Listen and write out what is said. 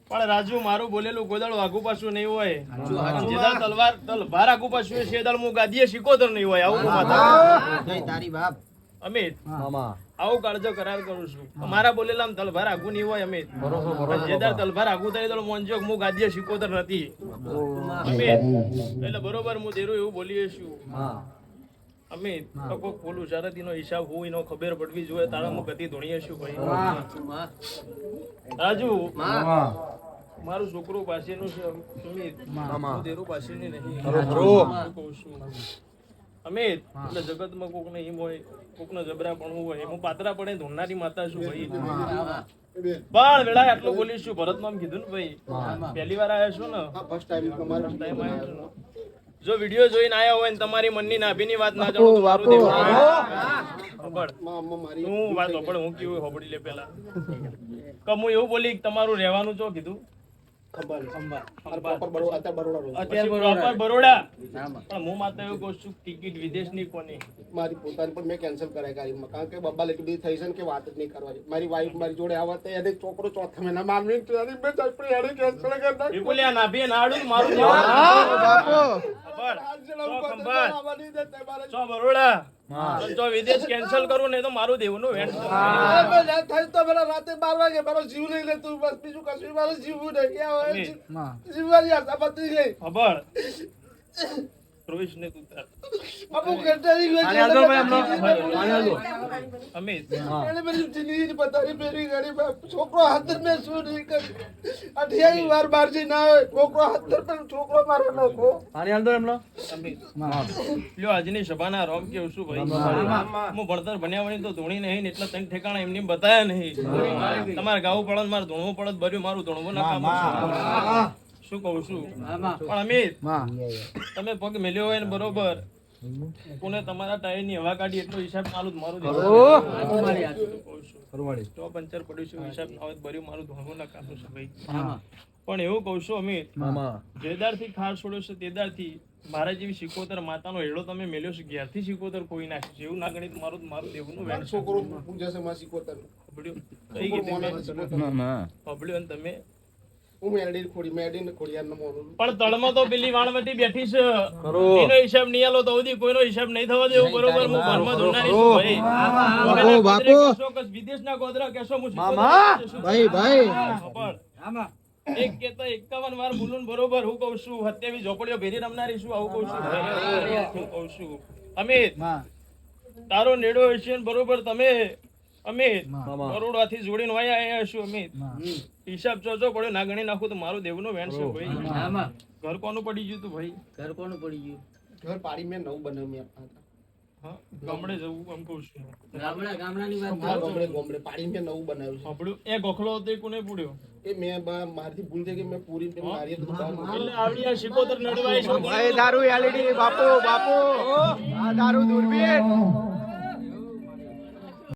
પણ રાજુ મારું બોલેલું ગોદળ આગુ પાછું નહીં હોય. જેદાળ તલવાર આગુ પાછું છે દાળ હું ગાદીએ શીકોતર નહીં હોય. આવું માતા જય તારી બાપ. અમિત આવું કાળજો કરાર કરું છું. મારા બોલેલા તલવાર આગુ નહીં હોય અમિત. જેદાળ તલવાર આગુ થાય તો મોંજો હું ગાદીએ શીકોતર નથી અમિત. એટલે બરોબર હું દેરું એવું બોલીએ છું અમિત. તો કોક બોલું શરતીનો હિસાબ હું એનો ખબર પડવી જોઈએ. તારામાં ગતિ ધોણીએ છું ભાઈ. રાજુ મારું છોકરું પાસેનું છે અમિત. હું દેરું પાસેની નહીં કહું છું અમિત. એટલે જગતમાં કોક ને હિમ હોય, કોક નો જબરા પણ હોય. હું પાત્રા પડે ધોનારી માતા છું ભાઈ. પણ વેળા આટલું બોલીશું ભરત નામ કીધું ને ભાઈ. પહેલી વાર આવ્યા છો ને, ફર્સ્ટ ટાઈમ આવ્યા છો ને. જો વિડિયો જોઈને આયા હોય ને તમારી મનની નાભીની વાત ના જાણો તો મારું દેવું હું વાત હોબળ હું કેવું હોબડી લે પેલા કે હું એવું બોલી તમારું રહેવાનું છો કીધું બરોડા. પણ હું માત્ર એવું કહું છું ટિકિટ વિદેશની કોની મારી પોતાની પણ મેં કેન્સલ કરાય ગાડીમાં. કારણ કે બબ્બા એટલી બધી થઈ છે ને કે વાત જ નહીં કરવાની. મારી વાઈફ મારી જોડે આવવા તો એને છોકરો ચોથા મહિના મારવી કેન્સલ કરી નાભી નાડું મારું બરોડા વિદેશ કેન્સલ કરું ને તો મારું દેવું નું વેણ થાય તો પેલા રાતે 12 વાગે મારો જીવ લઈ લે તું. બસ બીજું કશું મારો જીવ નહીં. જીવવાની આશા પતી ગઈ. ખબર રોહિશ ને તું બાપુ કંટાળી ગયો છે અમિત. એને બધી જિંદગી પતારી ફેરવી ગઈ. છોકરો હાથર મેં શું નહીં કરી. 28 વાર બારજી ના આવે છોકરો હાથર પણ છોકરો મારો નખો અમિત લ્યો આજની સભાના રોમ કેવું શું ભાઈ. હું ભણતર ભણ્યા વળી તો ધોણી નહીં ને એટલા તને ઠેકાણા એમની બતાયા નહીં. તમારે ગાવું પડે મારે ધોણવું પડે ભર્યું મારું ધોણવું ના કામ શું કહું છું. પણ અમિત તમે પગ મેલ્યો હોય ને બરોબર કોને તમારા ટાયર ની હવા કાઢી એટલો હિસાબ ચાલુ મારું તો પંચર પડ્યું છે હિસાબ ના હોય ભર્યું મારું ધોણવું ના કામ છે ભાઈ. પણ એવું કહું છું અમિત જેદાર થી ખાર છોડ્યો છે તેદાર થી મારા જેવી શીકોતર માતાનો હેડો તમે મેલ્યો છે. ઘેરથી શીકોતર કોઈ નાખી એવું ના ગણિત મારું દેવનું વેણ છોકરો પૂજા છે માં શીખોતર કઈ પબડ્યો ને તમે હું મેરડી ખોડી મેરડી ખોડિયાર ન મોનું. પણ તળમાં તો પેલી વાણવટી બેઠી છે એનો હિસાબ નહીં આલો તો સુધી કોઈનો હિસાબ નહીં થવા દેવો બરોબર. હું ઘરમાં ધોનારી છું ભાઈ. વિદેશના ગોદરા કેશો હું ભાઈ એક કેતો 51 વાર બોલું બરોબર. હું કહું છું 27 ઝોપડીઓ ભેરી રમનારી છું આવું કહું છું. હું કહું છું અમિત તારો નેડો હશે બરોબર. તમે અમિત કરોડોથી જોડીને વાયા આયા છો અમિત. હિસાબ ચોચો પડ્યો ના ગણી નાખું તો મારું દેવનું વેણ છે ભાઈ. ઘર કોનું પડી ગયું તું ભાઈ. ઘર કોનું પડી ગયું? ઘર પાડી મેં નવું બનાવ્યું. ગામડે જવું એમ કહું છું. ગામડાની વાત ગોમડે પાડી મેં નવું બનાવ્યું. સાંભળ્યું એ ગોખલો હતો એ કોને પૂડ્યો એ મેં મારથી ભૂલ થઈ ગઈ. મેં પૂરી મારી એટલે આવડી આ શીકોતર નડવાય છે દારૂ એલઈડી બાપુ આ દારૂ દૂરબીન